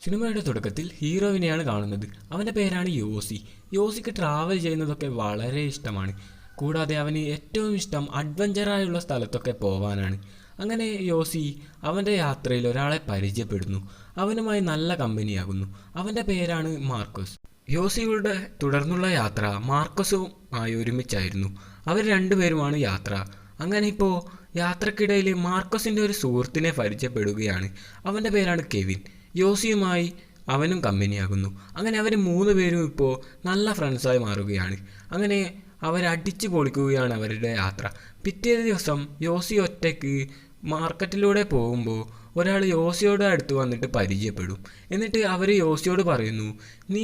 സിനിമയുടെ തുടക്കത്തിൽ ഹീറോയിനെയാണ് കാണുന്നത്. അവൻ്റെ പേരാണ് യോസി. യോസിക്ക് ട്രാവൽ ചെയ്യുന്നതൊക്കെ വളരെ ഇഷ്ടമാണ്. കൂടാതെ അവന് ഏറ്റവും ഇഷ്ടം അഡ്വഞ്ചറായുള്ള സ്ഥലത്തൊക്കെ പോവാനാണ്. അങ്ങനെ യോസി അവൻ്റെ യാത്രയിൽ ഒരാളെ പരിചയപ്പെടുന്നു. അവനുമായി നല്ല കമ്പനിയാകുന്നു. അവൻ്റെ പേരാണ് മാർക്കോസ്. യോസിയുടെ തുടർന്നുള്ള യാത്ര മാർക്കോസുമായി ഒരുമിച്ചായിരുന്നു. അവർ രണ്ടുപേരുമാണ് യാത്ര. അങ്ങനെ ഇപ്പോൾ യാത്രക്കിടയിൽ മാർക്കോസിൻ്റെ ഒരു സുഹൃത്തിനെ പരിചയപ്പെടുകയാണ്. അവൻ്റെ പേരാണ് കെവിൻ. യോസിയുമായി അവനും കമ്പനിയാകുന്നു. അങ്ങനെ അവർ മൂന്ന് പേരും ഇപ്പോൾ നല്ല ഫ്രണ്ട്സായി മാറുകയാണ്. അങ്ങനെ അവരടിച്ചു പൊളിക്കുകയാണ് അവരുടെ യാത്ര. പിറ്റേ ദിവസം യോസി ഒറ്റയ്ക്ക് മാർക്കറ്റിലൂടെ പോകുമ്പോൾ ഒരാൾ യോസിയോട് അടുത്ത് വന്നിട്ട് പരിചയപ്പെടും. എന്നിട്ട് അവർ യോസിയോട് പറയുന്നു, നീ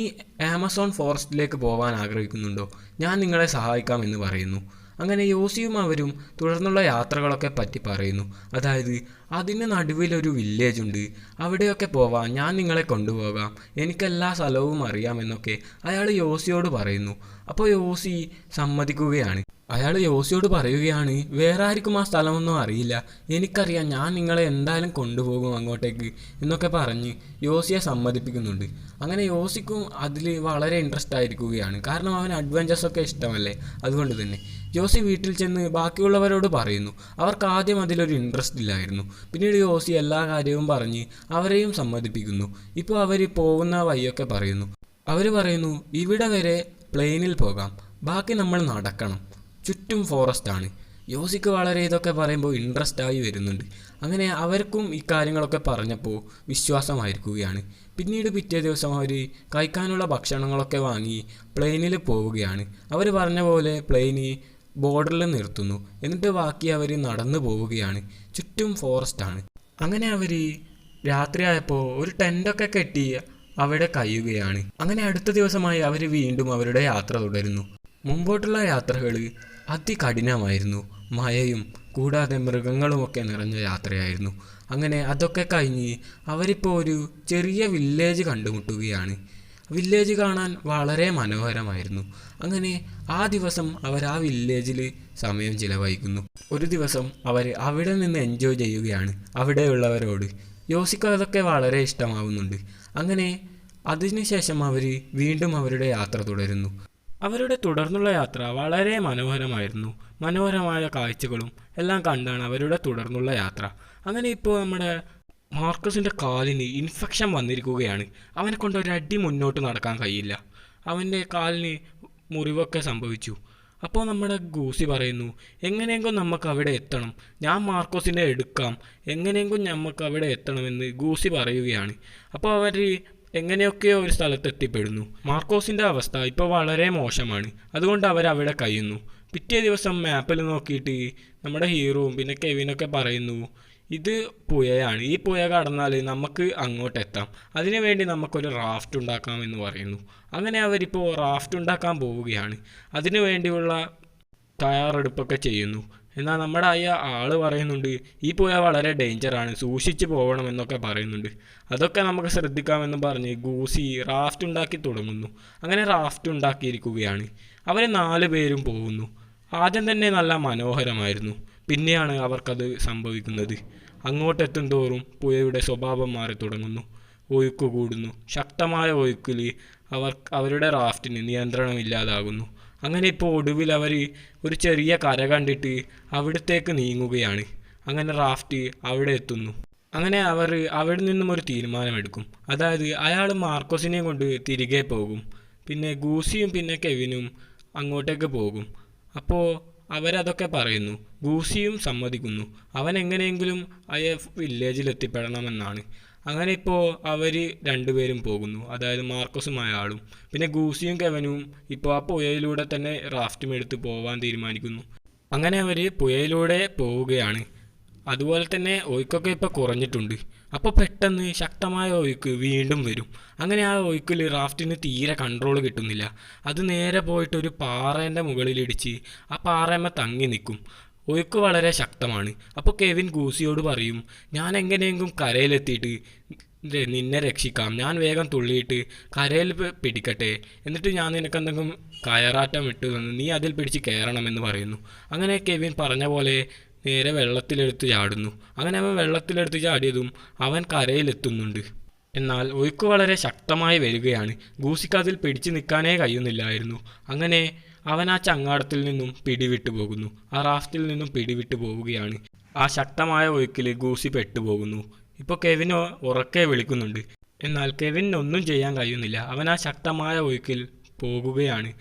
ആമസോൺ ഫോറസ്റ്റിലേക്ക് പോകാൻ ആഗ്രഹിക്കുന്നുണ്ടോ? ഞാൻ നിങ്ങളെ സഹായിക്കാമെന്ന് പറയുന്നു. അങ്ങനെ യോസിയും അവരും തുടർന്നുള്ള യാത്രകളൊക്കെ പറ്റി പറയുന്നു. അതായത് അതിന് നടുവിലൊരു വില്ലേജ് ഉണ്ട്, അവിടെയൊക്കെ പോവാം, ഞാൻ നിങ്ങളെ കൊണ്ടുപോകാം, എനിക്കെല്ലാ സ്ഥലവും അറിയാമെന്നൊക്കെ അയാൾ യോസിയോട് പറയുന്നു. അപ്പോൾ യോസി സമ്മതിക്കുകയാണ്. അയാൾ യോസിയോട് പറയുകയാണ്, വേറെ ആർക്കും ആ സ്ഥലമൊന്നും അറിയില്ല, എനിക്കറിയാം, ഞാൻ നിങ്ങളെ എന്തായാലും കൊണ്ടുപോകും അങ്ങോട്ടേക്ക് എന്നൊക്കെ പറഞ്ഞ് യോസിയെ സമ്മതിപ്പിക്കുന്നുണ്ട്. അങ്ങനെ യോസിക്കും അതിൽ വളരെ ഇൻട്രസ്റ്റ് ആയിരിക്കുകയാണ്. കാരണം അവന് അഡ്വഞ്ചേഴ്സൊക്കെ ഇഷ്ടമല്ലേ. അതുകൊണ്ട് തന്നെ യോസി വീട്ടിൽ ചെന്ന് ബാക്കിയുള്ളവരോട് പറയുന്നു. അവർക്ക് ആദ്യം അതിലൊരു ഇൻട്രസ്റ്റ് ഇല്ലായിരുന്നു. പിന്നീട് യോസി എല്ലാ കാര്യവും പറഞ്ഞ് അവരെയും സമ്മതിപ്പിക്കുന്നു. ഇപ്പോൾ അവർ പോകുന്ന വഴിയൊക്കെ പറയുന്നു. അവർ പറയുന്നു, ഇവിടെ വരെ പ്ലെയിനിൽ പോകാം, ബാക്കി നമ്മൾ നടക്കണം, ചുറ്റും ഫോറസ്റ്റാണ്. യോസിക്ക് വളരെ ഇതൊക്കെ പറയുമ്പോൾ ഇൻട്രസ്റ്റ് ആയി വരുന്നുണ്ട്. അങ്ങനെ അവർക്കും ഈ കാര്യങ്ങളൊക്കെ പറഞ്ഞപ്പോൾ വിശ്വാസമായിരിക്കുകയാണ്. പിന്നീട് പിറ്റേ ദിവസം അവർ കഴിക്കാനുള്ള ഭക്ഷണങ്ങളൊക്കെ വാങ്ങി പ്ലെയിനിൽ പോവുകയാണ്. അവർ പറഞ്ഞ പോലെ പ്ലെയിന് ബോർഡറിൽ നിർത്തുന്നു. എന്നിട്ട് ബാക്കി അവർ നടന്നു പോവുകയാണ്. ചുറ്റും ഫോറസ്റ്റാണ്. അങ്ങനെ അവർ രാത്രിയായപ്പോൾ ഒരു ടെൻ്റൊക്കെ കെട്ടി അവിടെ കഴിയുകയാണ്. അങ്ങനെ അടുത്ത ദിവസമായി അവർ വീണ്ടും അവരുടെ യാത്ര തുടരുന്നു. മുമ്പോട്ടുള്ള യാത്രകൾ അതികഠിനമായിരുന്നു. മഴയും കൂടാതെ മൃഗങ്ങളുമൊക്കെ നിറഞ്ഞ യാത്രയായിരുന്നു. അങ്ങനെ അതൊക്കെ കഴിഞ്ഞ് അവരിപ്പോൾ ഒരു ചെറിയ വില്ലേജ് കണ്ടുമുട്ടുകയാണ്. വില്ലേജ് കാണാൻ വളരെ മനോഹരമായിരുന്നു. അങ്ങനെ ആ ദിവസം അവർ ആ വില്ലേജിൽ സമയം ചിലവഴിക്കുന്നു. ഒരു ദിവസം അവർ അവിടെ നിന്ന് എൻജോയ് ചെയ്യുകയാണ് അവിടെയുള്ളവരോട്. യോസിക്ക് അതൊക്കെ വളരെ ഇഷ്ടമാവുന്നുണ്ട്. അങ്ങനെ അതിനുശേഷം അവർ വീണ്ടും അവരുടെ യാത്ര തുടരുന്നു. അവരുടെ തുടർന്നുള്ള യാത്ര വളരെ മനോഹരമായിരുന്നു. മനോഹരമായ കാഴ്ചകളും എല്ലാം കണ്ടാണ് അവരുടെ തുടർന്നുള്ള യാത്ര. അങ്ങനെ ഇപ്പോൾ നമ്മുടെ മാർക്കസിൻ്റെ കാലിന് ഇൻഫെക്ഷൻ വന്നിരിക്കുകയാണ്. അവനെ കൊണ്ട് ഒരടി മുന്നോട്ട് നടക്കാൻ കഴിയില്ല. അവൻ്റെ കാലിന് മുറിവൊക്കെ സംഭവിച്ചു. അപ്പോൾ നമ്മുടെ ഗൂസി പറയുന്നു, എങ്ങനെയെങ്കിലും നമുക്ക് അവിടെ എത്തണം, ഞാൻ മാർക്കോസിനെ എടുക്കാം, എങ്ങനെയെങ്കിലും നമുക്ക് അവിടെ എത്തണമെന്ന് ഗൂസി പറയുകയാണ്. അപ്പോൾ അവർ എങ്ങനെയൊക്കെയോ ഒരു സ്ഥലത്ത് എത്തിപ്പെടുന്നു. മാർക്കോസിൻ്റെ അവസ്ഥ ഇപ്പോൾ വളരെ മോശമാണ്. അതുകൊണ്ട് അവരവിടെ കഴിയുന്നു. പിറ്റേ ദിവസം മാപ്പിൽ നോക്കിയിട്ട് നമ്മുടെ ഹീറോവും പിന്നെ കെവിനൊക്കെ പറയുന്നു, ഇത് പുഴയാണ്, ഈ പുഴ കടന്നാൽ നമുക്ക് അങ്ങോട്ടെത്താം, അതിനുവേണ്ടി നമുക്കൊരു റാഫ്റ്റ് ഉണ്ടാക്കാമെന്ന് പറയുന്നു. അങ്ങനെ അവരിപ്പോൾ റാഫ്റ്റ് ഉണ്ടാക്കാൻ പോവുകയാണ്. അതിനു വേണ്ടിയുള്ള തയ്യാറെടുപ്പൊക്കെ ചെയ്യുന്നു. എന്നാൽ നമ്മുടെ ആൾ പറയുന്നുണ്ട്, ഈ പുഴ വളരെ ഡേഞ്ചറാണ്, സൂക്ഷിച്ച് പോകണമെന്നൊക്കെ പറയുന്നുണ്ട്. അതൊക്കെ നമുക്ക് ശ്രദ്ധിക്കാമെന്ന് പറഞ്ഞ് ഗൂസി റാഫ്റ്റ് ഉണ്ടാക്കി തുടങ്ങുന്നു. അങ്ങനെ റാഫ്റ്റ് ഉണ്ടാക്കിയിരിക്കുകയാണ്. അവർ 4 പേരും പോകുന്നു. ആദ്യം തന്നെ നല്ല മനോഹരമായിരുന്നു. പിന്നെയാണ് അവർക്കത് സംഭവിക്കുന്നത്. അങ്ങോട്ടെത്തും തോറും പുഴയുടെ സ്വഭാവം മാറി തുടങ്ങുന്നു. ഒഴുക്ക് കൂടുന്നു. ശക്തമായ ഒഴുക്കിൽ അവരുടെ റാഫ്റ്റിന് നിയന്ത്രണമില്ലാതാകുന്നു. അങ്ങനെ ഇപ്പോൾ ഒടുവിൽ അവർ ഒരു ചെറിയ കര കണ്ടിട്ട് അവിടത്തേക്ക് നീങ്ങുകയാണ്. അങ്ങനെ റാഫ്റ്റ് അവിടെ എത്തുന്നു. അങ്ങനെ അവർ അവിടെ നിന്നും ഒരു തീരുമാനമെടുക്കും. അതായത് അയാൾ മാർക്കോസിനെയും കൊണ്ട് തിരികെ പോകും. പിന്നെ ഗൂസിയും പിന്നെ കെവിനും അങ്ങോട്ടേക്ക് പോകും. അപ്പോൾ അവരതൊക്കെ പറയുന്നു. ഗൂസിയും സമ്മതിക്കുന്നു. അവൻ എങ്ങനെയെങ്കിലും വില്ലേജിൽ എത്തിപ്പെടണമെന്നാണ്. അങ്ങനെ ഇപ്പോൾ അവർ രണ്ടുപേരും പോകുന്നു. അതായത് മാർക്കോസും അയാളും പിന്നെ ഗൂസിയും കെവനും ഇപ്പോൾ ആ പുഴയിലൂടെ തന്നെ റാഫ്റ്റും എടുത്ത് പോകാൻ തീരുമാനിക്കുന്നു. അങ്ങനെ അവർ പുഴയിലൂടെ പോവുകയാണ്. അതുപോലെ തന്നെ ഒഴുക്കൊക്കെ ഇപ്പോൾ കുറഞ്ഞിട്ടുണ്ട്. അപ്പോൾ പെട്ടെന്ന് ശക്തമായ ഒഴുക്ക് വീണ്ടും വരും. അങ്ങനെ ആ ഒഴുക്കിൽ റാഫ്റ്റിന് തീരെ കൺട്രോൾ കിട്ടുന്നില്ല. അത് നേരെ പോയിട്ടൊരു പാറേൻ്റെ മുകളിലിടിച്ച് ആ പാറയമ്മ തങ്ങി നിൽക്കും. ഒഴുക്ക് വളരെ ശക്തമാണ്. അപ്പോൾ കെവിൻ ഗൂസിയോട് പറയും, ഞാൻ എങ്ങനെയെങ്കിലും കരയിലെത്തിയിട്ട് നിന്നെ രക്ഷിക്കാം, ഞാൻ വേഗം തുള്ളിയിട്ട് കരയിൽ പിടിക്കട്ടെ, എന്നിട്ട് ഞാൻ നിനക്കെന്തെങ്കിലും കയറാറ്റം ഇട്ട് തന്ന് നീ അതിൽ പിടിച്ച് കയറണമെന്ന് പറയുന്നു. അങ്ങനെ കെവിൻ പറഞ്ഞ പോലെ നേരെ വെള്ളത്തിലെടുത്ത് ചാടുന്നു. അങ്ങനെ അവൻ വെള്ളത്തിലെടുത്ത് ചാടിയതും അവൻ കരയിലെത്തുന്നുണ്ട്. എന്നാൽ ഒഴുക്ക് വളരെ ശക്തമായി വരികയാണ്. ഗൂസിക്ക് അതിൽ പിടിച്ചു നിൽക്കാനേ കഴിയുന്നില്ലായിരുന്നു. അങ്ങനെ അവൻ ആ ചങ്ങാടത്തിൽ നിന്നും പിടിവിട്ടു പോകുന്നു. ആ റാഫ്റ്റിൽ നിന്നും പിടിവിട്ടു പോവുകയാണ്. ആ ശക്തമായ ഒഴുക്കിൽ ഗൂസി പെട്ടുപോകുന്നു. ഇപ്പോൾ കെവിനോ ഉറക്കെ വിളിക്കുന്നുണ്ട്. എന്നാൽ കെവിന് ഒന്നും ചെയ്യാൻ കഴിയുന്നില്ല. അവൻ ആ ശക്തമായ ഒഴുക്കിൽ പോകുകയാണ്.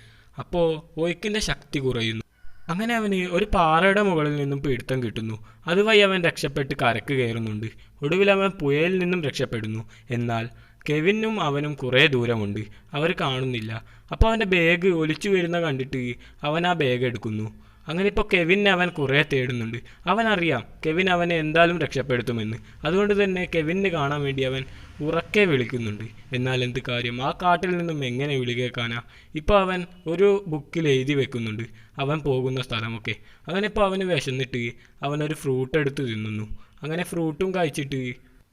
അപ്പോൾ ഒഴുക്കിൻ്റെ ശക്തി കുറയുന്നു. അങ്ങനെ അവന് ഒരു പാറയുടെ മുകളിൽ നിന്നും പിടുത്തം കിട്ടുന്നു. അതുവഴി അവൻ രക്ഷപ്പെട്ട് കരക്ക് കയറുന്നുണ്ട്. ഒടുവിൽ അവൻ പുഴയിൽ നിന്നും രക്ഷപ്പെടുന്നു. എന്നാൽ കെവിനും അവനും കുറേ ദൂരമുണ്ട്. അവർ കാണുന്നില്ല. അപ്പോൾ അവൻ്റെ ബാഗ് ഒലിച്ചു വരുന്ന കണ്ടിട്ട് അവൻ ആ ബാഗ് എടുക്കുന്നു. അങ്ങനെ ഇപ്പോൾ കെവിനെ അവൻ കുറേ തേടുന്നുണ്ട്. അവനറിയാം കെവിൻ അവനെ എന്തായാലും രക്ഷപ്പെടുത്തുമെന്ന്. അതുകൊണ്ട് തന്നെ കെവിനെ കാണാൻ വേണ്ടി അവൻ ഉറക്കെ വിളിക്കുന്നുണ്ട്. എന്നാൽ എന്ത് കാര്യം, ആ കാട്ടിൽ നിന്നും എങ്ങനെ വിളി കേൾക്കാനാ? ഇപ്പോൾ അവൻ ഒരു ബുക്കിൽ എഴുതി വെക്കുന്നുണ്ട് അവൻ പോകുന്ന സ്ഥലമൊക്കെ. അങ്ങനെ ഇപ്പോൾ അവന് വിശന്നിട്ട് അവനൊരു ഫ്രൂട്ട് എടുത്ത് തിന്നുന്നു. അങ്ങനെ ഫ്രൂട്ടും കഴിച്ചിട്ട്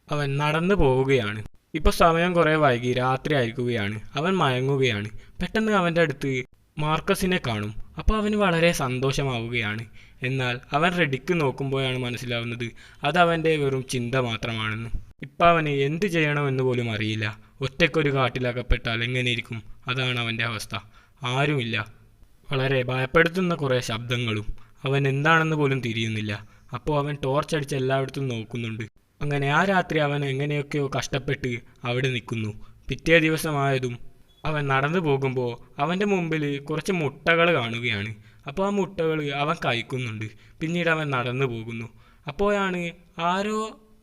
അവൻ നടന്നു പോവുകയാണ്. ഇപ്പോൾ സമയം കുറേ വൈകി, രാത്രി ആയിരിക്കുകയാണ്. അവൻ മയങ്ങുകയാണ്. പെട്ടെന്ന് അവൻ്റെ അടുത്ത് മാർക്കസിനെ കാണും. അപ്പോൾ അവന് വളരെ സന്തോഷമാവുകയാണ്. എന്നാൽ അവൻ റെഡിക്ക് നോക്കുമ്പോഴാണ് മനസ്സിലാവുന്നത് അത് അവൻ്റെ വെറും ചിന്ത മാത്രമാണെന്ന്. ഇപ്പം അവന് എന്ത് ചെയ്യണമെന്ന് പോലും അറിയില്ല. ഒറ്റയ്ക്കൊരു കാട്ടിലകപ്പെട്ടാൽ എങ്ങനെയിരിക്കും? അതാണ് അവൻ്റെ അവസ്ഥ. ആരുമില്ല. വളരെ ഭയപ്പെടുത്തുന്ന കുറേ ശബ്ദങ്ങളും. അവൻ എന്താണെന്ന് പോലും തിരിയുന്നില്ല. അപ്പോൾ അവൻ ടോർച്ച് അടിച്ച് എല്ലായിടത്തും നോക്കുന്നുണ്ട്. അങ്ങനെ ആ രാത്രി അവൻ എങ്ങനെയൊക്കെയോ കഷ്ടപ്പെട്ട് അവിടെ നിൽക്കുന്നു. പിറ്റേ ദിവസമായതും അവൻ നടന്നു പോകുമ്പോൾ അവൻ്റെ മുമ്പിൽ കുറച്ച് മുട്ടകൾ കാണുകയാണ്. അപ്പോൾ ആ മുട്ടകൾ അവൻ കഴിക്കുന്നുണ്ട്. പിന്നീട് അവൻ നടന്നു പോകുന്നു. അപ്പോഴാണ് ആരോ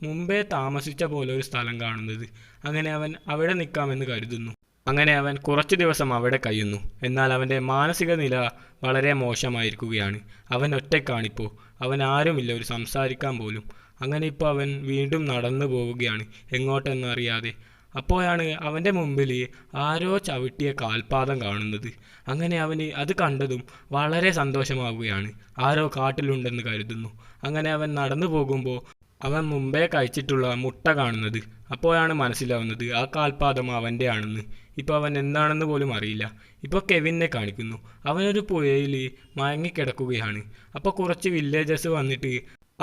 മുമ്പേ താമസിച്ച പോലെ ഒരു സ്ഥലം കാണുന്നത്. അങ്ങനെ അവൻ അവിടെ നിൽക്കാമെന്ന് കരുതുന്നു. അങ്ങനെ അവൻ കുറച്ച് ദിവസം അവിടെ കഴിയുന്നു. എന്നാൽ അവൻ്റെ മാനസിക നില വളരെ മോശമായിരിക്കുകയാണ്. അവൻ ഒറ്റയ്ക്കാണിപ്പോൾ. അവൻ ആരുമില്ല ഒരു സംസാരിക്കാൻ പോലും. അങ്ങനെ ഇപ്പോൾ അവൻ വീണ്ടും നടന്നു പോവുകയാണ്, എങ്ങോട്ടെന്നറിയാതെ. അപ്പോഴാണ് അവൻ്റെ മുമ്പിൽ ആരോ ചവിട്ടിയ കാൽപാദം കാണുന്നത്. അങ്ങനെ അവന് അത് കണ്ടതും വളരെ സന്തോഷമാവുകയാണ്. ആരോ കാട്ടിലുണ്ടെന്ന് കരുതുന്നു. അങ്ങനെ അവൻ നടന്നു പോകുമ്പോൾ അവൻ മുമ്പേ കഴിച്ചിട്ടുള്ള മുട്ട കാണുന്നത്. അപ്പോഴാണ് മനസ്സിലാവുന്നത് ആ കാൽപാദം അവൻ്റെ ആണെന്ന്. ഇപ്പോൾ അവൻ എന്താണെന്ന് പോലും അറിയില്ല. ഇപ്പോൾ കെവിനെ കാണിക്കുന്നു. അവനൊരു പുഴയിൽ മയങ്ങിക്കിടക്കുകയാണ്. അപ്പോൾ കുറച്ച് വില്ലേജേഴ്സ് വന്നിട്ട്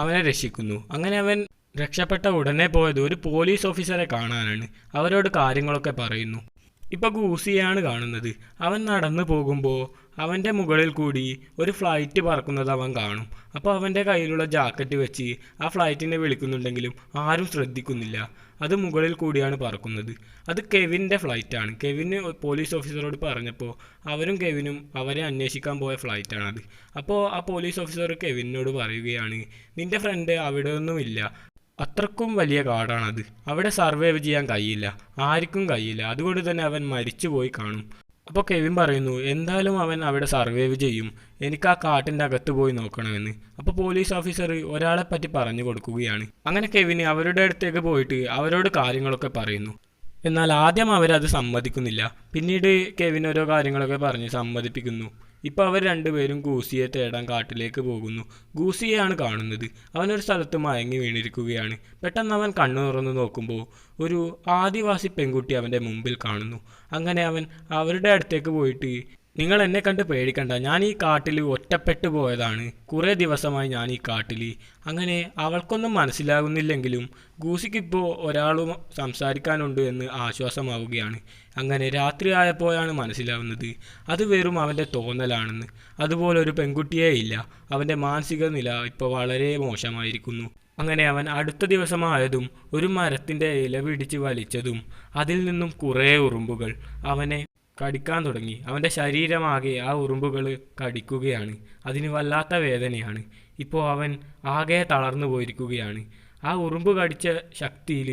അവനെ രക്ഷിക്കുന്നു. അങ്ങനെ അവൻ രക്ഷപ്പെട്ട ഉടനെ പോയത് ഒരു പോലീസ് ഓഫീസറെ കാണാനാണ്. അവരോട് കാര്യങ്ങളൊക്കെ പറയുന്നു. ഇപ്പോൾ ഗൂസിയാണ് കാണുന്നത്. അവൻ നടന്നു പോകുമ്പോൾ അവൻ്റെ മുകളിൽ കൂടി ഒരു ഫ്ലൈറ്റ് പറക്കുന്നത് അവൻ കാണും. അപ്പോൾ അവൻ്റെ കയ്യിലുള്ള ജാക്കറ്റ് വെച്ച് ആ ഫ്ലൈറ്റിനെ വിളിക്കുന്നുണ്ടെങ്കിലും ആരും ശ്രദ്ധിക്കുന്നില്ല. അത് മുകളിൽ കൂടിയാണ് പറക്കുന്നത്. അത് കെവിൻ്റെ ഫ്ലൈറ്റാണ്. കെവിന് പോലീസ് ഓഫീസറോട് പറഞ്ഞപ്പോൾ അവരും കെവിനും അവരെ അന്വേഷിക്കാൻ പോയ ഫ്ലൈറ്റാണത്. അപ്പോൾ ആ പോലീസ് ഓഫീസർ കെവിനോട് പറയുകയാണ്, നിൻ്റെ ഫ്രണ്ട് അവിടെ ഒന്നുമില്ല, അത്രക്കും വലിയ കാടാണത്, അവിടെ സർവൈവ് ചെയ്യാൻ കഴിയില്ല, ആർക്കും കഴിയില്ല, അതുകൊണ്ട് തന്നെ അവൻ മരിച്ചുപോയി കാണും. അപ്പോൾ കെവിൻ പറയുന്നു എന്തായാലും അവൻ അവിടെ സർവൈവ് ചെയ്യും, എനിക്ക് ആ കാട്ടിൻ്റെ അകത്ത് പോയി നോക്കണമെന്ന്. അപ്പോൾ പോലീസ് ഓഫീസർ ഒരാളെ പറ്റി പറഞ്ഞു കൊടുക്കുകയാണ്. അങ്ങനെ കെവിന് അവരുടെ അടുത്തേക്ക് പോയിട്ട് അവരോട് കാര്യങ്ങളൊക്കെ പറയുന്നു. എന്നാൽ ആദ്യം അവരത് സമ്മതിക്കുന്നില്ല. പിന്നീട് കെവിൻ ഓരോ കാര്യങ്ങളൊക്കെ പറഞ്ഞ് സമ്മതിപ്പിക്കുന്നു. ഇപ്പോൾ അവർ രണ്ടുപേരും ഗൂസിയെ തേടാൻ കാട്ടിലേക്ക് പോകുന്നു. ഗൂസിയെയാണ് കാണുന്നത്. അവനൊരു സ്ഥലത്ത് മയങ്ങി വീണിരിക്കുകയാണ്. പെട്ടെന്ന് അവൻ കണ്ണു തുറന്ന് നോക്കുമ്പോൾ ഒരു ആദിവാസി പെൺകുട്ടി അവൻ്റെ മുമ്പിൽ കാണുന്നു. അങ്ങനെ അവൻ അവരുടെ അടുത്തേക്ക് പോയിട്ട്, നിങ്ങൾ എന്നെ കണ്ട് പേടിക്കണ്ട, ഞാൻ ഈ കാട്ടിൽ ഒറ്റപ്പെട്ടു പോയതാണ്, കുറേ ദിവസമായി ഞാൻ ഈ കാട്ടിൽ. അങ്ങനെ അവൾക്കൊന്നും മനസ്സിലാകുന്നില്ലെങ്കിലും ഗൂസിക്കിപ്പോൾ ഒരാളും സംസാരിക്കാനുണ്ട് എന്ന് ആശ്വാസമാവുകയാണ്. അങ്ങനെ രാത്രി ആയപ്പോഴാണ് മനസ്സിലാവുന്നത് അത് വെറും അവൻ്റെ തോന്നലാണെന്ന്. അതുപോലെ ഒരു പെൺകുട്ടിയേ ഇല്ല. അവൻ്റെ മാനസിക നില ഇപ്പോൾ വളരെ മോശമായിരിക്കുന്നു. അങ്ങനെ അവൻ അടുത്ത ദിവസമായതും ഒരു മരത്തിൻ്റെ ഇല പിടിച്ച് വലിച്ചതും അതിൽ നിന്നും കുറേ ഉറുമ്പുകൾ അവനെ കടിക്കാൻ തുടങ്ങി. അവൻ്റെ ശരീരമാകെ ആ ഉറുമ്പുകൾ കടിക്കുകയാണ്. അതിന് വല്ലാത്ത വേദനയാണ്. ഇപ്പോൾ അവൻ ആകെ തളർന്നു പോയിരിക്കുകയാണ്. ആ ഉറുമ്പ് കടിച്ച ശക്തിയിൽ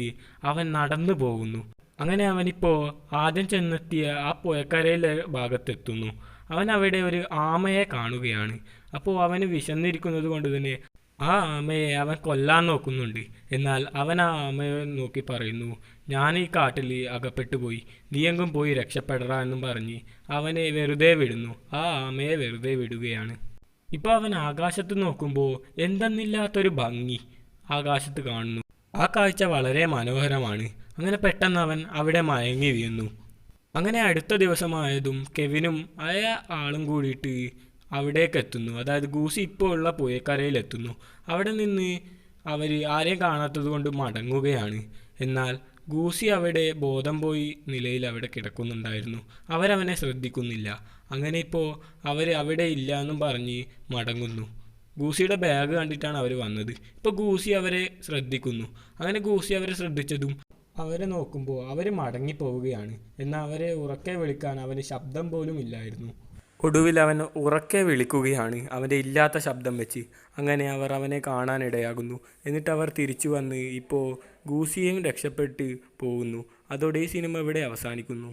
അവൻ നടന്നു പോകുന്നു. അങ്ങനെ അവനിപ്പോൾ ആദ്യം ചെന്നെത്തിയ ആ പുഴക്കരയിലെ ഭാഗത്തെത്തുന്നു. അവൻ അവിടെ ഒരു ആമയെ കാണുകയാണ്. അപ്പോൾ അവന് വിശന്നിരിക്കുന്നത് കൊണ്ട് തന്നെ ആ ആമയെ അവൻ കൊല്ലാൻ നോക്കുന്നുണ്ട്. എന്നാൽ അവൻ ആ ആമയെ നോക്കി പറയുന്നു, ഞാൻ ഈ കാട്ടിൽ അകപ്പെട്ടു പോയി, നീയെങ്കും പോയി രക്ഷപ്പെടറ എന്നും പറഞ്ഞ് അവനെ വെറുതെ വിടുന്നു. ആ ആമയെ വെറുതെ വിടുകയാണ്. ഇപ്പോൾ അവൻ ആകാശത്ത് നോക്കുമ്പോൾ എന്തെന്നില്ലാത്തൊരു ഭംഗി ആകാശത്ത് കാണുന്നു. ആ കാഴ്ച വളരെ മനോഹരമാണ്. അങ്ങനെ പെട്ടെന്ന് അവൻ അവിടെ മയങ്ങി വീഴുന്നു. അങ്ങനെ അടുത്ത ദിവസമായതും കെവിനും ആയ ആളും കൂടിയിട്ട് അവിടേക്ക് എത്തുന്നു. അതായത് ഗൂസി ഇപ്പോൾ ഉള്ള പുഴക്കരയിലെത്തുന്നു. അവിടെ നിന്ന് അവർ ആരെയും കാണാത്തത് കൊണ്ട് മടങ്ങുകയാണ്. എന്നാൽ ഗൂസി അവിടെ ബോധം പോയി നിലയിൽ അവിടെ കിടക്കുന്നുണ്ടായിരുന്നു. അവരവനെ ശ്രദ്ധിക്കുന്നില്ല. അങ്ങനെ ഇപ്പോൾ അവർ അവിടെ ഇല്ല എന്നും പറഞ്ഞ് മടങ്ങുന്നു. ഗൂസിയുടെ ബാഗ് കണ്ടിട്ടാണ് അവർ വന്നത്. ഇപ്പോൾ ഗൂസി അവരെ ശ്രദ്ധിക്കുന്നു. അങ്ങനെ ഗൂസി അവരെ ശ്രദ്ധിച്ചതും അവരെ നോക്കുമ്പോൾ അവർ മടങ്ങിപ്പോവുകയാണ്. എന്നാൽ അവരെ ഉറക്കെ വിളിക്കാൻ അവന് ശബ്ദം പോലും ഇല്ലായിരുന്നു. ഒടുവിൽ അവൻ ഉറക്കെ വിളിക്കുകയാണ് അവൻ്റെ ഇല്ലാത്ത ശബ്ദം വെച്ച്. അങ്ങനെ അവർ അവനെ കാണാനിടയാകുന്നു. എന്നിട്ട് അവർ തിരിച്ചു വന്ന് ഇപ്പോൾ ഗൂസിയെയും രക്ഷപ്പെട്ട് പോകുന്നു. അതോടെ ഈ സിനിമ ഇവിടെ അവസാനിക്കുന്നു.